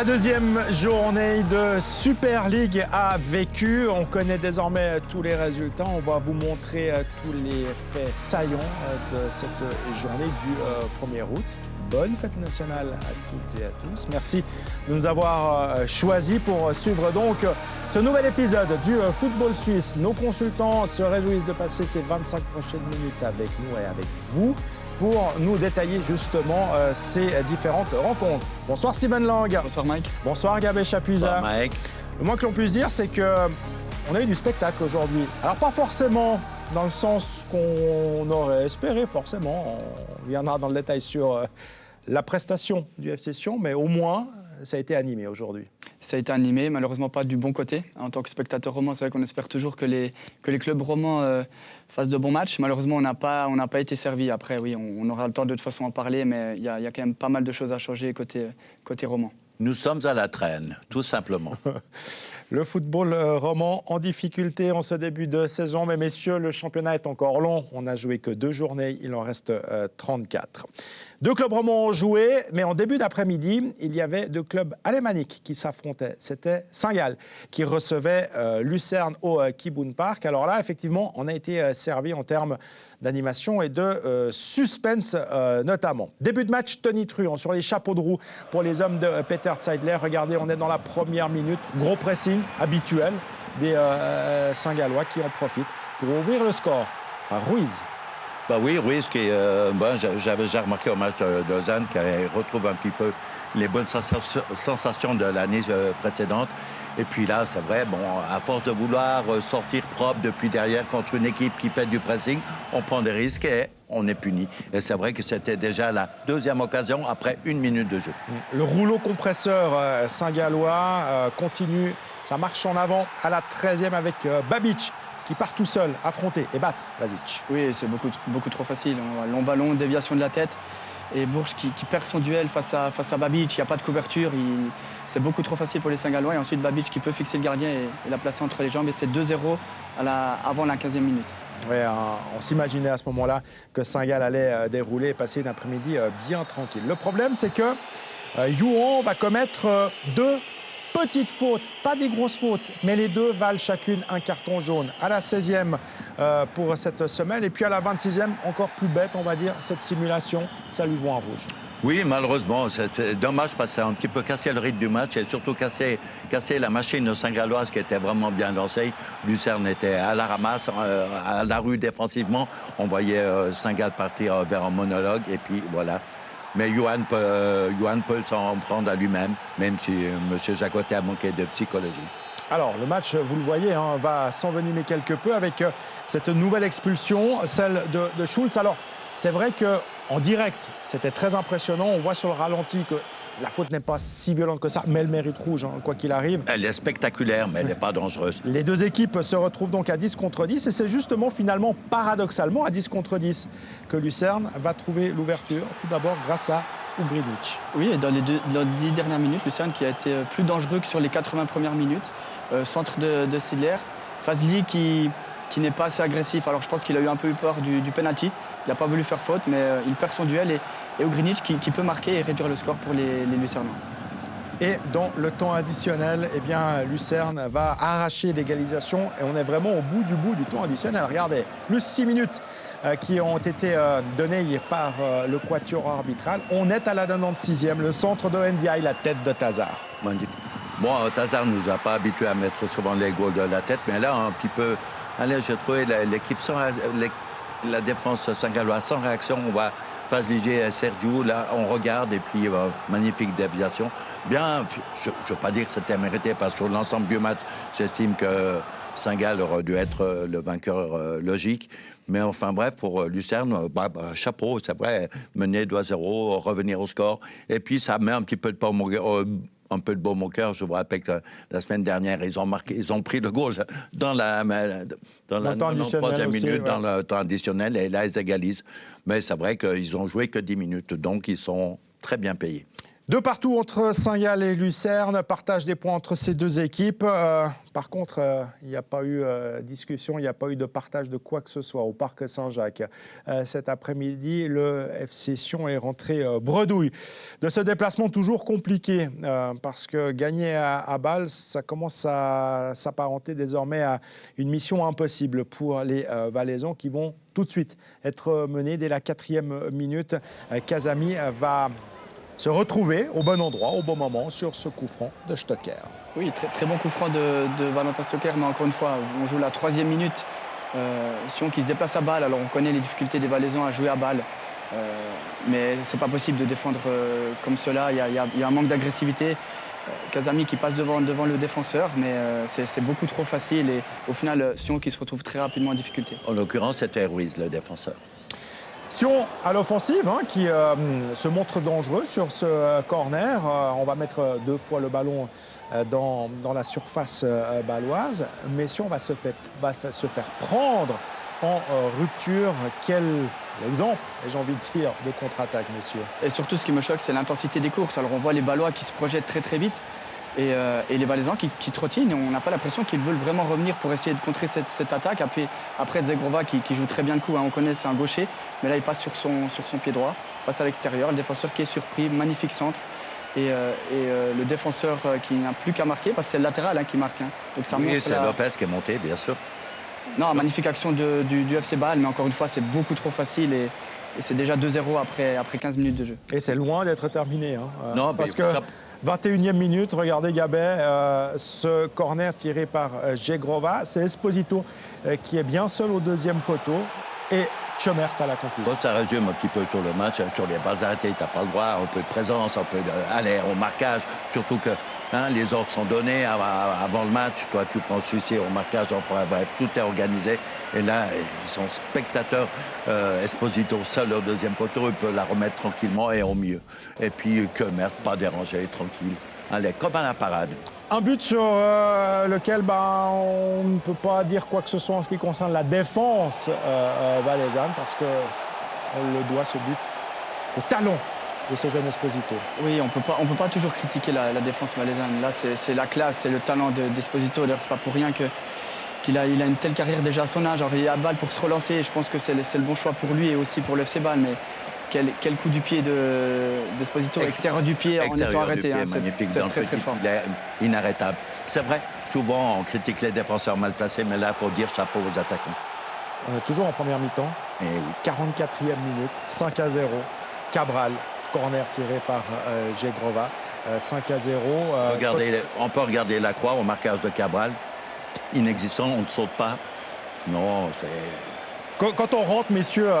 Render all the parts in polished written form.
La deuxième journée de Super League a vécu. On connaît désormais tous les résultats. On va vous montrer tous les faits saillants de cette journée du 1er août. Bonne fête nationale à toutes et à tous. Merci de nous avoir choisis pour suivre donc ce nouvel épisode du football suisse. Nos consultants se réjouissent de passer ces 25 prochaines minutes avec nous et avec vous pour nous détailler justement ces différentes rencontres. Bonsoir Steven Lang. Bonsoir Mike. Bonsoir Gabé Chapuisat. Bonsoir Mike. Le moins que l'on puisse dire, c'est qu'on a eu du spectacle aujourd'hui. Alors pas forcément dans le sens qu'on aurait espéré, forcément. On viendra dans le détail sur la prestation du FC Sion, mais au moins, ça a été animé aujourd'hui. Ça a été animé, malheureusement pas du bon côté. En tant que spectateur roman, c'est vrai qu'on espère toujours que les clubs romans fassent de bons matchs. Malheureusement, on n'a pas été servi. Après, oui, on aura le temps de toute façon en parler, mais il y a quand même pas mal de choses à changer côté roman. Nous sommes à la traîne, tout simplement. Le football roman en difficulté en ce début de saison. Mais messieurs, le championnat est encore long. On n'a joué que 2 journées, il en reste 34. 2 clubs romans ont joué, mais en début d'après-midi, il y avait 2 clubs alémaniques qui s'affrontaient. C'était Saint-Gall qui recevait Lucerne au Kiboun Park. Alors là, effectivement, on a été servi en termes d'animation et de suspense notamment. Début de match, Tony Truant sur les chapeaux de roue pour les hommes de Peter Zeidler. Regardez, on est dans la première minute. Gros pressing habituel des Saint-Gallois qui en profitent pour ouvrir le score par Ruiz. Bah oui, Ruiz, j'avais déjà remarqué au match de Lausanne, qui retrouve un petit peu les bonnes sensations de l'année précédente. Et puis là, c'est vrai, bon, à force de vouloir sortir propre depuis derrière contre une équipe qui fait du pressing, on prend des risques et on est puni. Et c'est vrai que c'était déjà la deuxième occasion après 1 minute de jeu. Le rouleau compresseur Saint-Gallois continue sa marche en avant à la 13e avec Babic qui part tout seul affronter et battre Vazic. Oui, c'est beaucoup trop facile. Long ballon, déviation de la tête. Et Bourges qui perd son duel face à Babic, il n'y a pas de couverture, c'est beaucoup trop facile pour les Saint-Gallois. Et ensuite Babic qui peut fixer le gardien et la placer entre les jambes. Et c'est 2-0 avant la 15e minute. Oui, on s'imaginait à ce moment-là que Saint-Gall allait dérouler et passer une après-midi bien tranquille. Le problème, c'est que Youan va commettre 2 petites fautes, pas des grosses fautes, mais les 2 valent chacune un carton jaune. À la 16e pour cette semaine, et puis à la 26e, encore plus bête, on va dire, cette simulation, ça lui vaut un rouge. Oui, malheureusement, c'est dommage parce que ça a un petit peu cassé le rythme du match et surtout cassé la machine saint-galloise qui était vraiment bien lancée. Lucerne était à la ramasse, à la rue défensivement. On voyait Saint-Gall partir vers un monologue et puis voilà. Mais Johan peut s'en prendre à lui-même, même si M. Jacotet a manqué de psychologie. Alors, le match, vous le voyez, va s'envenimer quelque peu avec cette nouvelle expulsion, celle de Schulz. Alors, c'est vrai qu'en direct, c'était très impressionnant. On voit sur le ralenti que la faute n'est pas si violente que ça, mais elle mérite rouge, quoi qu'il arrive. Elle est spectaculaire, mais elle n'est pas dangereuse. Les 2 équipes se retrouvent donc à 10 contre 10. Et c'est justement, finalement, paradoxalement, à 10 contre 10, que Lucerne va trouver l'ouverture, tout d'abord grâce à Ugrinic. Oui, et dans les 10 dernières minutes, Lucerne qui a été plus dangereux que sur les 80 premières minutes. Centre de Sidler. Fazli qui n'est pas assez agressif. Alors je pense qu'il a eu un peu eu peur du penalty. Il n'a pas voulu faire faute, mais il perd son duel. Et Ugrinic qui peut marquer et réduire le score pour les Lucernois. Et dans le temps additionnel, eh bien, Lucerne va arracher l'égalisation. Et on est vraiment au bout du temps additionnel. Regardez, plus 6 minutes qui ont été données par le quatuor arbitral. On est à la 96e, le centre de NDI, la tête de Tazar. Magnifique. Bon, Tazar ne nous a pas habitués à mettre souvent les goals de la tête, mais là, un petit peu... Allez, j'ai trouvé l'équipe sans... La défense saint-galloise sans réaction. On va Fazligé et Sergio, là, on regarde, et puis magnifique déviation. Bien, je ne veux pas dire que c'était mérité, parce que sur l'ensemble du match, j'estime que Saint-Gall aurait dû être le vainqueur logique. Mais enfin bref, pour Lucerne, chapeau, c'est vrai, mener 2-0, revenir au score. Et puis ça met un petit peu de baume au cœur. Je vous rappelle que la semaine dernière, ils ont pris le goal dans la 93e minute, ouais. Dans le temps additionnel, et là, ils égalisent. Mais c'est vrai qu'ils ont joué que 10 minutes, donc ils sont très bien payés. De partout entre Saint-Gall et Lucerne, partage des points entre ces deux équipes. Par contre, il n'y a pas eu discussion, il n'y a pas eu de partage de quoi que ce soit au Parc Saint-Jacques. Cet après-midi, le FC Sion est rentré bredouille de ce déplacement toujours compliqué parce que gagner à Bâle, ça commence à s'apparenter désormais à une mission impossible pour les Valaisans qui vont tout de suite être menés dès la 4e minute. Casami va se retrouver au bon endroit, au bon moment, sur ce coup franc de Stocker. Oui, très bon coup franc de Valentin Stocker, mais encore une fois, on joue la 3e minute. Sion qui se déplace à Bâle, alors on connaît les difficultés des Valaisans à jouer à Bâle, mais c'est pas possible de défendre comme cela, il y a un manque d'agressivité. Casami qui passe devant le défenseur, mais c'est beaucoup trop facile et au final, Sion qui se retrouve très rapidement en difficulté. En l'occurrence, c'était Ruiz, le défenseur. Sion à l'offensive, qui se montre dangereux sur ce corner. On va mettre 2 fois le ballon dans la surface bâloise. Mais Sion va se faire prendre en rupture. Quel exemple, j'ai envie de dire, de contre-attaque, messieurs. Et surtout, ce qui me choque, c'est l'intensité des courses. Alors on voit les Bâlois qui se projettent très vite. Et les Valaisans qui trottinent, on n'a pas l'impression qu'ils veulent vraiment revenir pour essayer de contrer cette attaque. Après Zegrova qui joue très bien le coup, on connaît, c'est un gaucher, mais là il passe sur son pied droit, passe à l'extérieur, le défenseur qui est surpris, magnifique centre. Et le défenseur qui n'a plus qu'à marquer, parce que c'est le latéral qui marque. Donc ça oui, montre c'est Lopez qui est monté, bien sûr. Non, magnifique action du FC Bâle, mais encore une fois, c'est beaucoup trop facile et c'est déjà 2-0 après 15 minutes de jeu. Et c'est loin d'être terminé. Non, parce que 21e minute, regardez Gabet, ce corner tiré par Zegrova, c'est Esposito qui est bien seul au 2e poteau et Chomert à la conclusion. Bon, ça résume un petit peu sur le match, sur les balles arrêtées, tu n'as pas le droit, un peu de présence, un peu d'aller au marquage, surtout que les ordres sont donnés avant le match, toi tu prends celui-ci au marquage, enfin bref, tout est organisé. Et là, ils sont spectateurs. Esposito seul au 2e poteau, il peut la remettre tranquillement et au mieux. Et puis Chomert, pas dérangé, tranquille. Allez, comme à la parade. Un but sur lequel on ne peut pas dire quoi que ce soit en ce qui concerne la défense valaisanne, parce qu'on le doit ce but au talon de ce jeune Esposito. Oui, on peut pas toujours critiquer la défense valaisanne. Là, c'est la classe, c'est le talent d'Esposito. D'ailleurs, c'est pas pour rien qu'il a une telle carrière déjà à son âge. Alors, il est à Bâle pour se relancer et je pense que c'est le bon choix pour lui et aussi pour le FC Bâle. Mais quel coup du pied d'Esposito, extérieur du pied en étant arrêté. C'est magnifique, c'est très fort. Il est inarrêtable. C'est vrai, souvent on critique les défenseurs mal placés, mais là, il faut dire chapeau aux attaquants. On est toujours en première mi-temps. Et oui. 44e minute, 5-0. Cabral, corner tiré par Zegrova. 5-0. On peut regarder la croix au marquage de Cabral. Inexistant, on ne saute pas. Non, c'est... Quand on rentre, messieurs,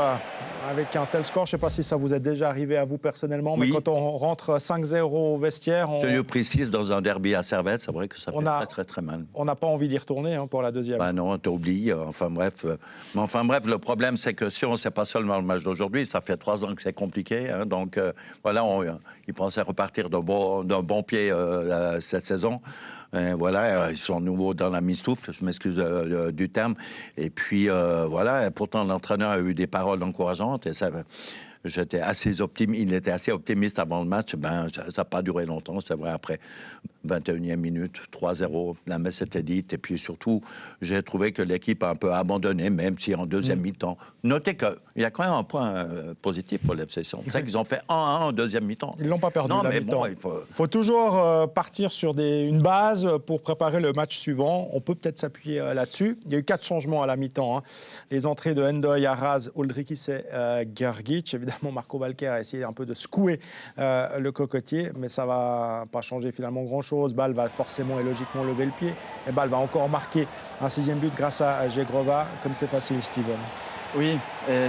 avec un tel score, je ne sais pas si ça vous est déjà arrivé à vous personnellement, oui. Mais quand on rentre 5-0 au vestiaire... Je le précise, dans un derby à Servette, c'est vrai que ça fait très mal. On n'a pas envie d'y retourner pour la deuxième. Ben non, t'oublies. Enfin bref, le problème, c'est que si on ne sait pas seulement le match d'aujourd'hui, ça fait 3 ans que c'est compliqué. Donc voilà, ils pensaient repartir d'un bon pied cette saison. Voilà, ils sont nouveaux dans la mistoufle, je m'excuse du terme. Et puis, voilà, pourtant, l'entraîneur a eu des paroles encourageantes. Et ça, il était assez optimiste avant le match. Ça n'a pas duré longtemps, c'est vrai, après 21e minute, 3-0, la messe était dite. Et puis surtout, j'ai trouvé que l'équipe a un peu abandonné, même si en deuxième mi-temps. Notez qu'il y a quand même un point positif pour l'FC Sion. C'est qu'ils ont fait 1-1 en deuxième mi-temps. Ils ne l'ont pas perdu, non, la mais mi-temps. Bon, il faut toujours partir sur une base pour préparer le match suivant. On peut peut-être s'appuyer là-dessus. Il y a eu 4 changements à la mi-temps. Les entrées de Endoy, Arraz, Uldrikis et Gergic. Évidemment, Marco Valquer a essayé un peu de secouer le cocotier, mais ça ne va pas changer finalement grand-chose. Bâle va forcément et logiquement lever le pied. Et Bâle va encore marquer un 6e but grâce à Zegrova. Comme c'est facile, Steven. Oui,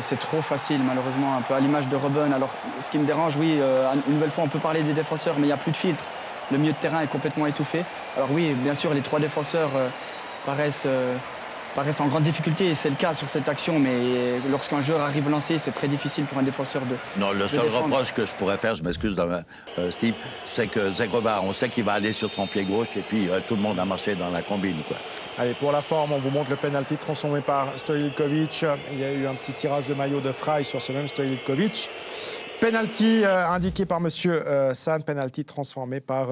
c'est trop facile, malheureusement, un peu à l'image de Robben. Alors, ce qui me dérange, oui, une nouvelle fois, on peut parler des défenseurs, mais il n'y a plus de filtre. Le milieu de terrain est complètement étouffé. Alors oui, bien sûr, les 3 défenseurs paraissent en grande difficulté, et c'est le cas sur cette action, mais lorsqu'un joueur arrive lancé, c'est très difficile pour un défenseur de Non, le seul reproche que je pourrais faire, je m'excuse Steve, c'est que Zegrova, on sait qu'il va aller sur son pied gauche, et puis tout le monde a marché dans la combine, quoi. Allez, pour la forme, on vous montre le penalty transformé par Stojilkovic. Il y a eu un petit tirage de maillot de Frey sur ce même Stojilkovic. Penalty indiqué par Monsieur San, penalty transformé par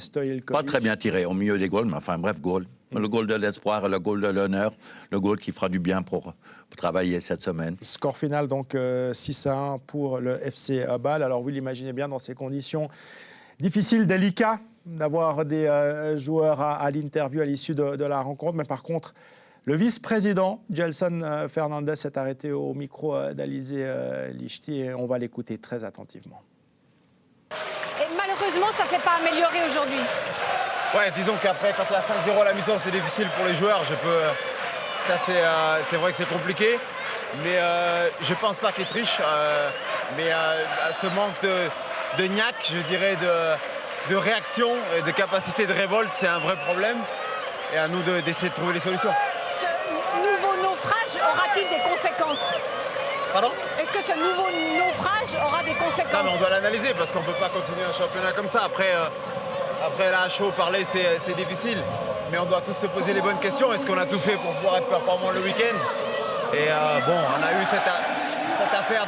Stoïlkovic. Pas très bien tiré au milieu des goals, mais enfin bref, goal. Le goal de l'espoir, le goal de l'honneur, le goal qui fera du bien pour travailler cette semaine. Score final donc 6-1 pour le FC Bâle. Alors oui, imaginez bien dans ces conditions difficiles, délicates, d'avoir des joueurs à l'interview à l'issue de la rencontre. Mais par contre, le vice-président, Gelson Fernandez, s'est arrêté au micro d'Alizé Lichty et on va l'écouter très attentivement. Et malheureusement, ça ne s'est pas amélioré aujourd'hui. Ouais, disons qu'après, quand il y a 5-0 à la mi-temps, c'est difficile pour les joueurs. Ça, c'est vrai que c'est compliqué. Mais je pense pas qu'ils trichent. Mais ce manque de niaque, je dirais, de réaction et de capacité de révolte, c'est un vrai problème. Et à nous d'essayer de trouver des solutions. Ce nouveau naufrage aura-t-il des conséquences? Pardon? Est-ce que ce nouveau naufrage aura des conséquences? Non, mais on doit l'analyser parce qu'on ne peut pas continuer un championnat comme ça. Après là, à chaud, parler, c'est difficile. Mais on doit tous se poser les bonnes questions. Est-ce qu'on a tout fait pour pouvoir être performant le week-end? Et bon, on a eu cette affaire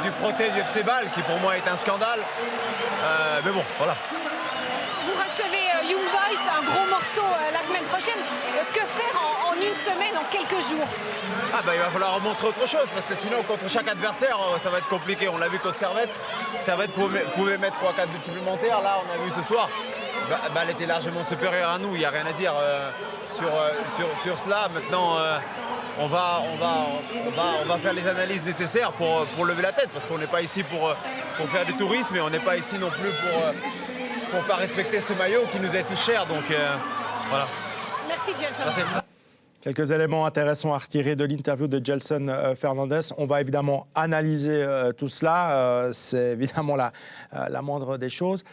du protège du FC Bâle qui pour moi est un scandale. Mais bon, voilà. Vous recevez Young Boys, un gros morceau la semaine prochaine. Que faire en une semaine, en quelques jours? Il va falloir montrer autre chose parce que sinon contre chaque adversaire ça va être compliqué. On l'a vu contre Servette. Servette pouvait mettre 3-4 buts supplémentaires. Là on a vu ce soir. Elle était largement supérieure à nous. Il n'y a rien à dire sur cela. Maintenant on va faire les analyses nécessaires pour lever la tête parce qu'on n'est pas ici pour faire du tourisme et on n'est pas ici non plus pour pas respecter ce maillot qui nous est tout cher. Donc voilà. Merci Gelson. Merci. Quelques éléments intéressants à retirer de l'interview de Gelson Fernandez. On va évidemment analyser tout cela. C'est évidemment la moindre des choses.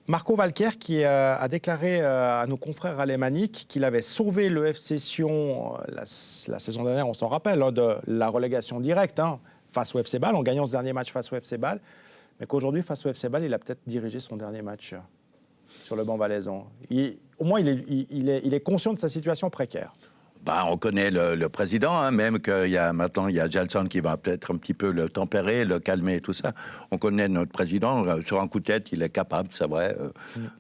Marco Valquer qui a déclaré à nos confrères alémaniques qu'il avait sauvé le FC Sion la saison dernière, on s'en rappelle, de la relégation directe face au FC Bâle, en gagnant ce dernier match face au FC Bâle. Mais qu'aujourd'hui, face au FC Bâle, il a peut-être dirigé son dernier match sur le banc valaisan. Au moins, il est conscient de sa situation précaire. On connaît le président, même maintenant il y a Gelson qui va peut-être un petit peu le tempérer, le calmer et tout ça. On connaît notre président, sur un coup de tête, il est capable, c'est vrai.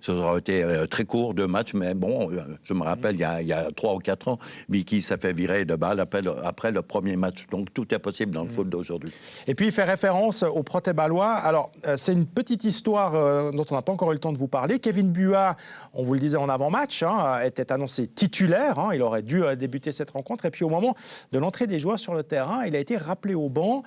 Ça aurait été très court, 2 matchs, mais bon, je me rappelle, il y a 3 ou 4 ans, Vicky s'est fait virer de Bâle après le premier match. Donc tout est possible dans le foot d'aujourd'hui. Et puis il fait référence au Protet bâlois. Alors, c'est une petite histoire dont on n'a pas encore eu le temps de vous parler. Kevin Buat, on vous le disait en avant-match, était annoncé titulaire. Il aurait dû débuter cette rencontre. Et puis au moment de l'entrée des joueurs sur le terrain, il a été rappelé au banc.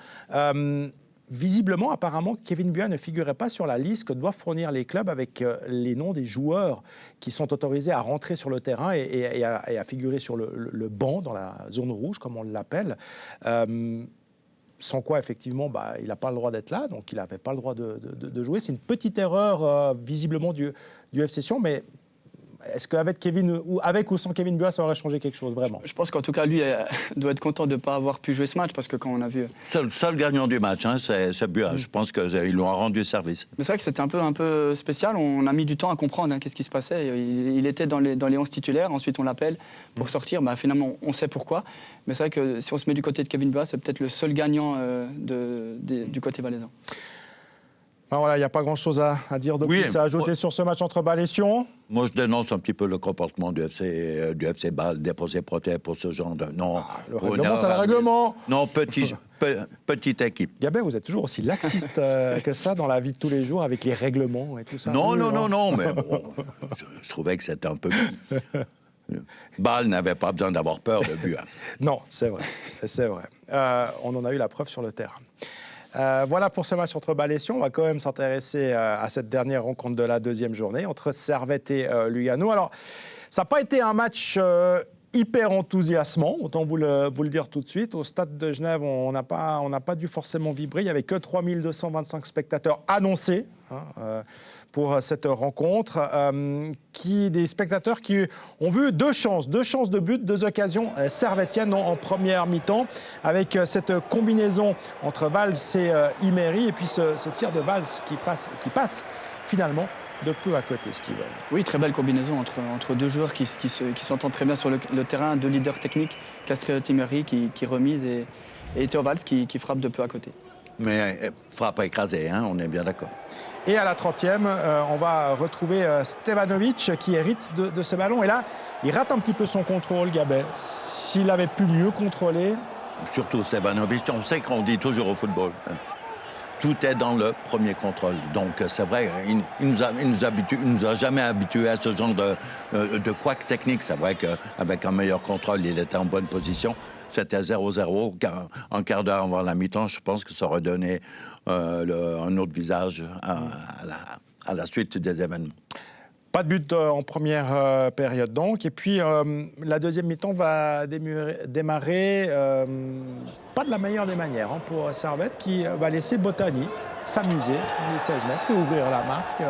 Visiblement, apparemment, Kevin Buat ne figurait pas sur la liste que doivent fournir les clubs avec les noms des joueurs qui sont autorisés à rentrer sur le terrain et à figurer sur le banc, dans la zone rouge, comme on l'appelle. Sans quoi, effectivement, il n'a pas le droit d'être là, donc il n'avait pas le droit de jouer. C'est une petite erreur, visiblement, du FC Sion, mais est-ce qu'avec ou sans Kevin Buat, ça aurait changé quelque chose, vraiment? Je pense qu'en tout cas, lui doit être content de ne pas avoir pu jouer ce match, parce que quand on a vu... Seul gagnant du match, c'est Buat. Je pense qu'ils lui ont rendu service. Mais c'est vrai que c'était un peu spécial. On a mis du temps à comprendre qu'est-ce qui se passait. Il était dans les 11 titulaires. Ensuite, on l'appelle pour sortir. Finalement, on sait pourquoi. Mais c'est vrai que si on se met du côté de Kevin Buat, c'est peut-être le seul gagnant du côté valaisan. Voilà, il n'y a pas grand-chose à dire de plus à ajouter sur ce match entre Bâle et Sion. Moi, je dénonce un petit peu le comportement du FC Bâle, déposer Protet pour ce genre de... Non, le règlement, c'est le règlement. Non, petite équipe. Gabet, vous êtes toujours aussi laxiste que ça dans la vie de tous les jours avec les règlements et tout ça. Non, mais bon, je trouvais que c'était un peu... Bâle n'avait pas besoin d'avoir peur de Buat. Non, c'est vrai. On en a eu la preuve sur le terrain. Voilà pour ce match entre Bâle et Sion. On va quand même s'intéresser à cette dernière rencontre de la 2e journée entre Servette et Lugano. Alors, ça n'a pas été un match hyper enthousiasmant, autant vous le dire tout de suite. Au stade de Genève, on n'a pas dû forcément vibrer. Il n'y avait que 3225 spectateurs annoncés pour cette rencontre. Des spectateurs qui ont vu deux chances de but, 2 occasions servettiennes en première mi-temps, avec cette combinaison entre Valls et Imeri, et puis ce tir de Valls qui passe finalement de peu à côté, Steven. Oui, très belle combinaison entre 2 joueurs qui s'entendent très bien sur le terrain, 2 leaders techniques, Kastriot Imeri qui remise et Theo Valls qui frappe de peu à côté. Mais frappe écrasée, hein, on est bien d'accord. Et à la 30e, on va retrouver Stevanovic qui hérite de ce ballon. Et là, il rate un petit peu son contrôle, Gabet. S'il avait pu mieux contrôler... Surtout Stevanovic, on sait qu'on dit toujours au football. Tout est dans le premier contrôle. Donc, c'est vrai, il nous a jamais habitués à ce genre de couac technique. C'est vrai qu'avec un meilleur contrôle, il était en bonne position. C'était 0-0. Un quart d'heure avant la mi-temps, je pense que ça aurait donné un autre visage à la suite des événements. Pas de but en première période donc. Et puis la deuxième mi-temps va démarrer pas de la meilleure des manières pour Servette qui va laisser Bottani s'amuser les 16 mètres et ouvrir la marque.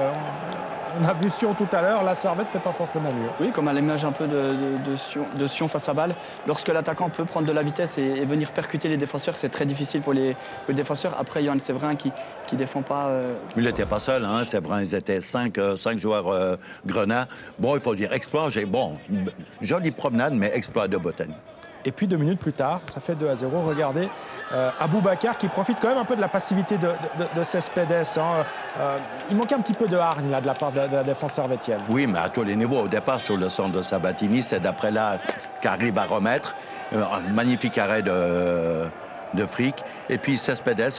On a vu Sion tout à l'heure, la Servette ne fait pas forcément mieux. Oui, comme à l'image un peu de Sion face à balle. Lorsque l'attaquant peut prendre de la vitesse et venir percuter les défenseurs, c'est très difficile pour les défenseurs. Après, Yohan Séverin qui ne défend pas... Il n'était pas seul, hein, Séverin, ils étaient 5 joueurs Grenat. Bon, il faut dire exploit. Jolie promenade, mais exploit de Bottani. Et puis 2 minutes plus tard, ça fait 2-0. Regardez Aboubacar qui profite quand même un peu de la passivité de Cespedes. Il manquait un petit peu de hargne là, de la part de la défense servettienne. Oui, mais à tous les niveaux. Au départ, sur le centre de Sabatini, c'est d'après là qu'arrive à remettre. Un magnifique arrêt de Frick. Et puis Cespedes,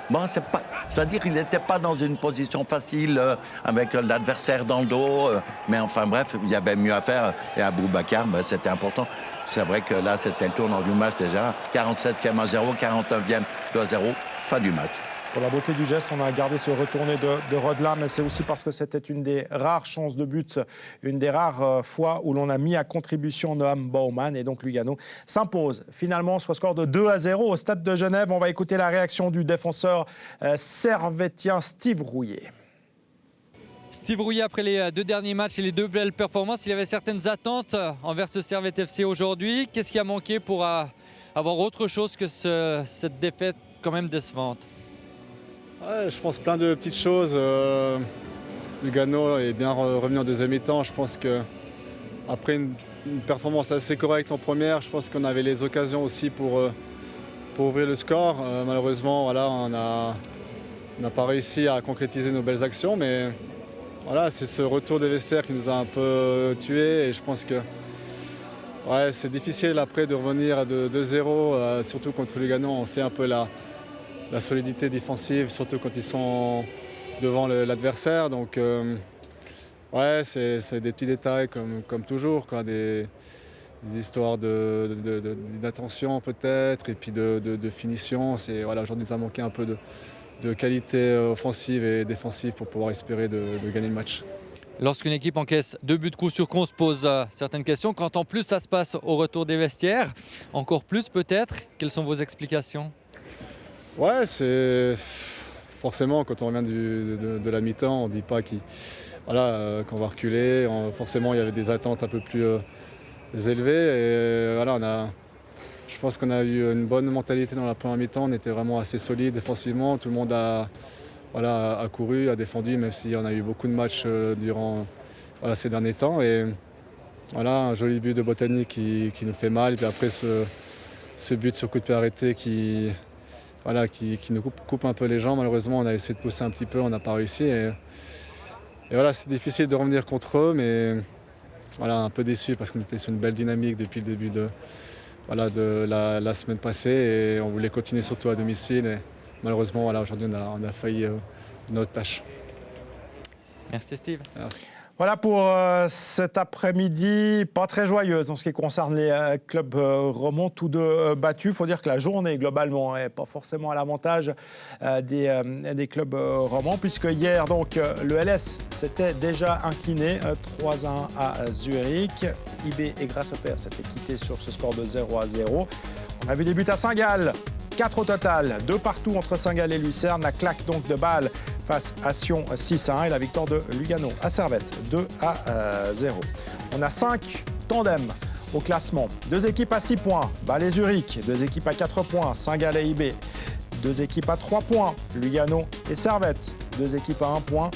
bon, c'est-à-dire qu'il n'était pas dans une position facile avec l'adversaire dans le dos. Mais enfin bref, il y avait mieux à faire. Et Aboubacar, c'était important. C'est vrai que là, c'était le tournant du match déjà. 47e à 0, 49e 2-0, fin du match. Pour la beauté du geste, on a gardé ce retourné de Rodela, mais c'est aussi parce que c'était une des rares chances de but, une des rares fois où l'on a mis à contribution Noam Baumann. Et donc Lugano s'impose finalement sur le score de 2-0 au stade de Genève. On va écouter la réaction du défenseur servettien Steve Rouillet. Steve Rouillet, après les 2 derniers matchs et les 2 belles performances, il y avait certaines attentes envers ce Servette FC aujourd'hui. Qu'est-ce qui a manqué pour avoir autre chose que cette défaite quand même décevante? Ouais, je pense plein de petites choses. Lugano est bien revenu en deuxième mi-temps. Je pense qu'après une performance assez correcte en première, je pense qu'on avait les occasions aussi pour ouvrir le score. Malheureusement, voilà, on n'a pas réussi à concrétiser nos belles actions, mais voilà, c'est ce retour des vestiaires qui nous a un peu tués. Et je pense que ouais, c'est difficile après de revenir de 2-0, surtout contre Lugano. On sait un peu la solidité défensive, surtout quand ils sont devant l'adversaire. Donc, ouais, c'est des petits détails comme toujours, quoi, des histoires d'attention peut-être, et puis de finition. Voilà, aujourd'hui, il nous a manqué un peu de qualité offensive et défensive pour pouvoir espérer de gagner le match. Lorsqu'une équipe encaisse 2 buts coup sur coup, on se pose certaines questions. Quand en plus ça se passe au retour des vestiaires, encore plus peut-être, quelles sont vos explications? Ouais, c'est forcément quand on revient de la mi-temps, on ne dit pas qu'on va reculer. Forcément, il y avait des attentes un peu plus élevées. Et voilà, je pense qu'on a eu une bonne mentalité dans la première mi-temps. On était vraiment assez solide défensivement. Tout le monde a couru, a défendu, même si on a eu beaucoup de matchs durant ces derniers temps. Et voilà, un joli but de Bottani qui nous fait mal. Et puis après, ce but sur coup de pied arrêté qui nous coupe un peu les jambes. Malheureusement, on a essayé de pousser un petit peu, on n'a pas réussi. Et voilà, c'est difficile de revenir contre eux, mais voilà, un peu déçu parce qu'on était sur une belle dynamique depuis le début de la semaine passée. Et on voulait continuer surtout à domicile. Et malheureusement, aujourd'hui, on a failli notre tâche. Merci Steve. Merci. Voilà pour cet après-midi, pas très joyeuse en ce qui concerne les clubs romans, tous deux battus. Il faut dire que la journée, globalement, n'est pas forcément à l'avantage des clubs romans, puisque hier, donc, le LS s'était déjà incliné 3-1 à Zurich. IB et Grasshopper s'étaient quittés sur ce score de 0-0. On a vu des buts à Saint-Gall. 4 au total, 2 partout entre Saint-Gall et Lucerne. La claque donc de Bâle face à Sion 6-1 et la victoire de Lugano à Servette 2-0. On a 5 tandems au classement. 2 équipes à 6 points, Bâle et Zurich. 2 équipes à 4 points, Saint-Gall et IB. 2 équipes à 3 points, Lugano et Servette. 2 équipes à 1 point,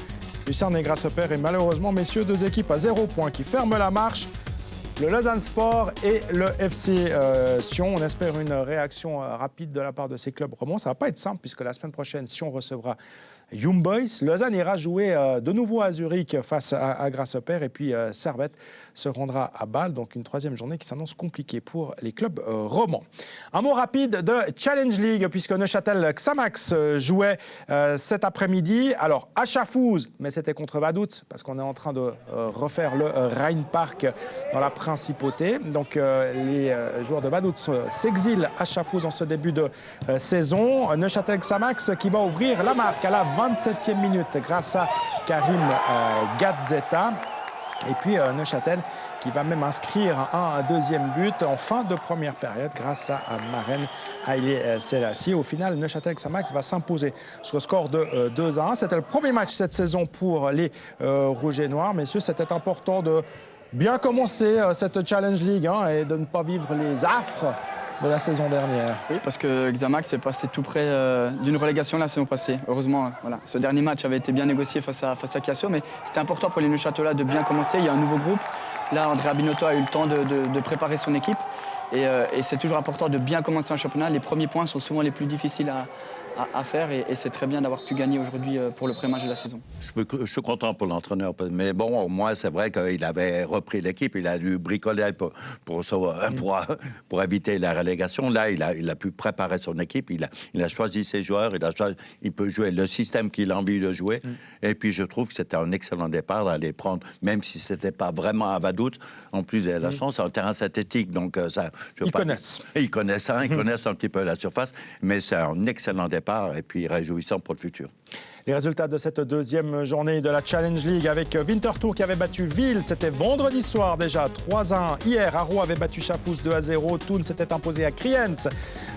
Lucerne et Grasshopper. Et malheureusement, messieurs, 2 équipes à 0 points qui ferment la marche. le Lausanne Sport et le FC Sion. On espère une réaction rapide de la part de ces clubs romans. Ça ne va pas être simple puisque la semaine prochaine, Sion recevra Young Boys. Lausanne ira jouer de nouveau à Zurich face à Grasshopper et puis Servette se rendra à Bâle. Donc une troisième journée qui s'annonce compliquée pour les clubs romans. Un mot rapide de Challenge League puisque Neuchâtel Xamax jouait cet après-midi. Alors à Schaffhouse, mais c'était contre Vaduz parce qu'on est en train de refaire le Rheinpark dans la principauté. Donc les joueurs de Vaduz s'exilent à Schaffhouse en ce début de saison. Neuchâtel Xamax qui va ouvrir la marque à la 27e minute grâce à Karim Gadzeta. Et puis Neuchâtel qui va même inscrire un deuxième but en fin de première période grâce à Maren Haile Selassie. Au final, Neuchâtel Xamax va s'imposer sur le score de 2-1. C'était le premier match cette saison pour les Rouges et Noirs. Messieurs, c'était important de bien commencer cette Challenge League et de ne pas vivre les affres de la saison dernière. Oui, parce que Xamax est passé tout près d'une relégation la saison passée. Heureusement, voilà. Ce dernier match avait été bien négocié face à Cassio, mais c'était important pour les Neuchâtelois de bien commencer. Il y a un nouveau groupe. Là, Andrea Binotto a eu le temps de préparer son équipe. Et c'est toujours important de bien commencer un championnat. Les premiers points sont souvent les plus difficiles à faire et c'est très bien d'avoir pu gagner aujourd'hui pour le premier match de la saison. Je suis content pour l'entraîneur, mais bon, au moins c'est vrai qu'il avait repris l'équipe, il a dû bricoler pour éviter la relégation. Là, il a pu préparer son équipe, il a choisi ses joueurs, il peut jouer le système qu'il a envie de jouer. Et puis je trouve que c'était un excellent départ d'aller prendre, même si c'était pas vraiment à Vaduz. En plus, il a la chance, c'est un terrain synthétique, donc ça. Connaissent. Ils connaissent ça, ils connaissent un petit peu la surface, mais c'est un excellent départ et puis réjouissant pour le futur. Les résultats de cette deuxième journée de la Challenge League avec Winterthur qui avait battu Ville, c'était vendredi soir déjà, 3-1. Hier, Haro avait battu Schaffhouse 2-0. Thun s'était imposé à Kriens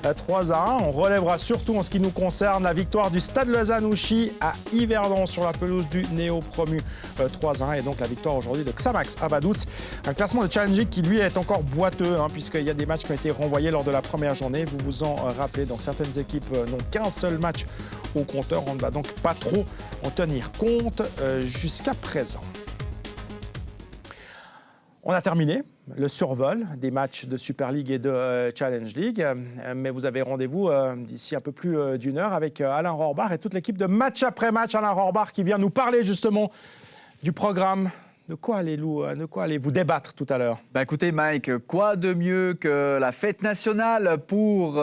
3-1. On relèvera surtout en ce qui nous concerne la victoire du Stade Lausanne-Ouchy à Yverdon sur la pelouse du néo-promu 3-1. Et donc la victoire aujourd'hui de Xamax à Vaduz. Un classement de Challenge League qui lui est encore boiteux puisqu'il y a des matchs qui ont été renvoyés lors de la première journée. Vous vous en rappelez, donc certaines équipes n'ont qu'un seul match au compteur. On ne va donc pas trop en tenir compte jusqu'à présent. On a terminé le survol des matchs de Super League et de Challenge League, mais vous avez rendez-vous d'ici un peu plus d'une heure avec Alain Rohrbach et toute l'équipe de Match après Match. Alain Rohrbach qui vient nous parler justement du programme. De quoi allez-vous débattre tout à l'heure ? Écoutez Mike, quoi de mieux que la fête nationale pour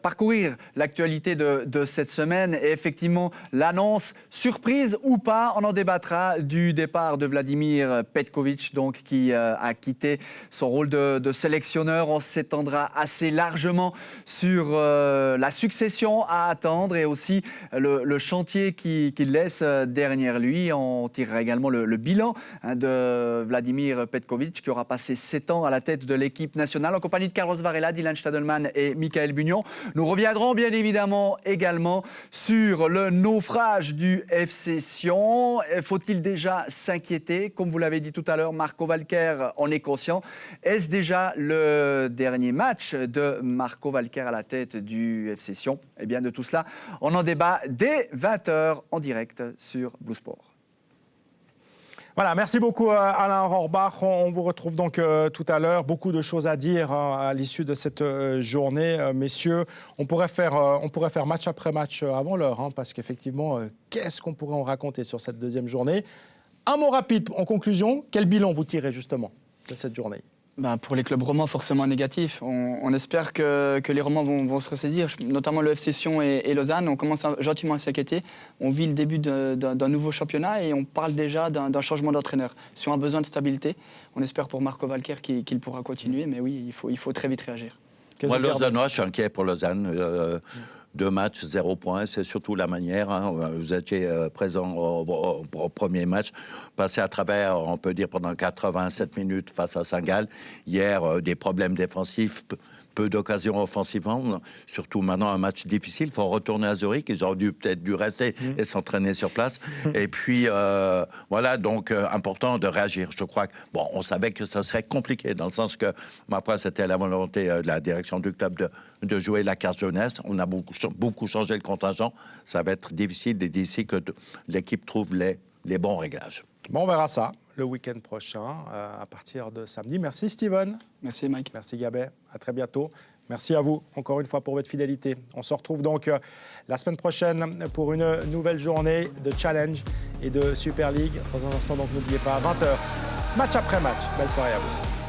parcourir l'actualité de cette semaine et effectivement l'annonce, surprise ou pas, on en débattra du départ de Vladimir Petkovic donc, qui a quitté son rôle de sélectionneur. On s'étendra assez largement sur la succession à attendre et aussi le chantier qu'il laisse derrière lui. On tirera également le bilan de Vladimir Petkovic qui aura passé 7 ans à la tête de l'équipe nationale en compagnie de Carlos Varela, Dylan Stadelman et Michael Bugnon. Nous reviendrons bien évidemment également sur le naufrage du FC Sion. Faut-il déjà s'inquiéter ? Comme vous l'avez dit tout à l'heure, Marco Valquer en est conscient. Est-ce déjà le dernier match de Marco Valquer à la tête du FC Sion ? Eh bien de tout cela, on en débat dès 20h en direct sur Blue Sport. Voilà, merci beaucoup Alain Rohrbach. On vous retrouve donc tout à l'heure. Beaucoup de choses à dire à l'issue de cette journée. Messieurs, on pourrait faire match après match avant l'heure, parce qu'effectivement, qu'est-ce qu'on pourrait en raconter sur cette deuxième journée ? Un mot rapide en conclusion. Quel bilan vous tirez justement de cette journée ? Pour les clubs romans, forcément négatif. On espère que les romans vont se ressaisir, notamment le FC Sion et Lausanne. On commence gentiment à s'inquiéter. On vit le début d'un nouveau championnat et on parle déjà d'un changement d'entraîneur. Sion a besoin de stabilité. On espère pour Marco Valquer qu'il pourra continuer, mais oui, il faut très vite réagir. Moi, Lausannois, je suis inquiet pour Lausanne. 2 matchs, 0 points, c'est surtout la manière. Vous étiez présent au premier match, passé à travers, on peut dire, pendant 87 minutes face à Saint-Gall. Hier, des problèmes défensifs, peu d'occasions offensivement, surtout maintenant un match difficile. Il faut retourner à Zurich, ils auraient peut-être dû rester et s'entraîner sur place. Et puis, voilà, donc important de réagir. Je crois que, on savait que ça serait compliqué, dans le sens que, après, c'était la volonté de la direction du club de jouer la carte jeunesse. On a beaucoup changé le contingent. Ça va être difficile d'ici que l'équipe trouve les bons réglages. On verra ça. le week-end prochain, à partir de samedi. Merci Steven. Merci Mike. Merci Gabet. À très bientôt. Merci à vous, encore une fois, pour votre fidélité. On se retrouve donc la semaine prochaine pour une nouvelle journée de challenge et de Super League. Dans un instant, donc n'oubliez pas, à 20h, match après match. Belle soirée à vous.